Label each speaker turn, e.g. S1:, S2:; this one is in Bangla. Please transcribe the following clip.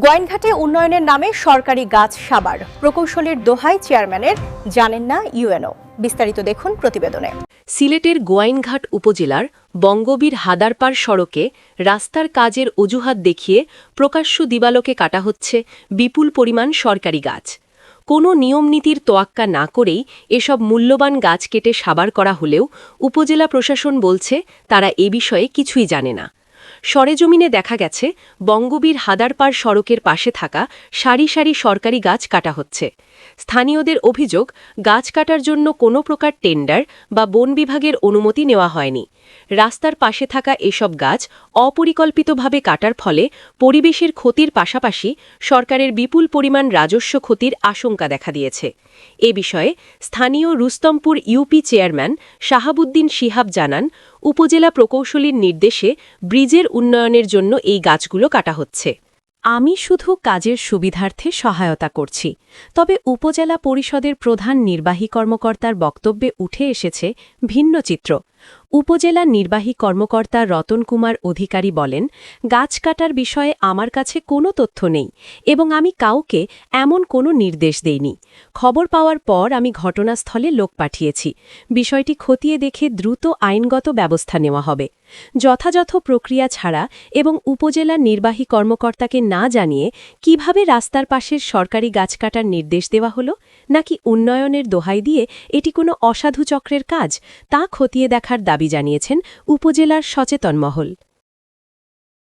S1: গোয়াইনঘাটে উন্নয়নের নামে সরকারি গাছ সাবার, প্রকৌশলীর দোহাই চেয়ারম্যানের, জানেন না ইউএনও। বিস্তারিত দেখুন প্রতিবেদনে।
S2: সিলেটের গোয়াইনঘাট উপজেলার বঙ্গবীর হাদারপাড় সড়কে রাস্তার কাজের অজুহাত দেখিয়ে প্রকাশ্য দিবালোকে কাটা হচ্ছে বিপুল পরিমাণ সরকারি গাছ। কোনো নিয়মনীতির তোয়াক্কা না করেই এসব মূল্যবান গাছ কেটে সাবার করা হলেও উপজেলা প্রশাসন বলছে তারা এ বিষয়ে কিছুই জানে না। সরেজমিনে দেখা গেছে বঙ্গবীর হাদারপাড় সড়কের পাশে থাকা সারি সারি সরকারি গাছ কাটা হচ্ছে। স্থানীয়দের অভিযোগ, গাছ কাটার জন্য কোনো প্রকার টেন্ডার বা বন বিভাগের অনুমতি নেওয়া হয়নি। রাস্তার পাশে থাকা এসব গাছ অপরিকল্পিতভাবে কাটার ফলে পরিবেশের ক্ষতির পাশাপাশি সরকারের বিপুল পরিমাণ রাজস্ব ক্ষতির আশঙ্কা দেখা দিয়েছে। এ বিষয়ে স্থানীয় রুস্তমপুর ইউপি চেয়ারম্যান শাহাবুদ্দিন শিহাব জানান, উপজেলা প্রকৌশলীর নির্দেশে ব্রিজের উন্নয়নের জন্য এই গাছগুলো কাটা হচ্ছে। আমি শুধু কাজের সুবিধার্থে সহায়তা করছি। তবে উপজেলা পরিষদের প্রধান নির্বাহী কর্মকর্তার বক্তব্যে উঠে এসেছে ভিন্ন চিত্র। উপজেলা নির্বাহী কর্মকর্তা রতন কুমার অধিকারী বলেন, গাছ কাটার বিষয়ে আমার কাছে কোনো তথ্য নেই এবং আমি কাউকে এমন কোনো নির্দেশ দেইনি। খবর পাওয়ার পর আমি ঘটনাস্থলে লোক পাঠিয়েছি। বিষয়টি খতিয়ে দেখে দ্রুত আইনগত ব্যবস্থা নেওয়া হবে। যথাযথ প্রক্রিয়া ছাড়া এবং উপজেলা নির্বাহী কর্মকর্তাকে না জানিয়ে কিভাবে রাস্তার পাশের সরকারি গাছ কাটার নির্দেশ দেওয়া হলো, নাকি উন্নয়নের দোহাই দিয়ে এটি কোনো অসাধু চক্রের কাজ, তা খতিয়ে দেখার দাবি জানিয়েছেন উপজেলার সচেতন মহল।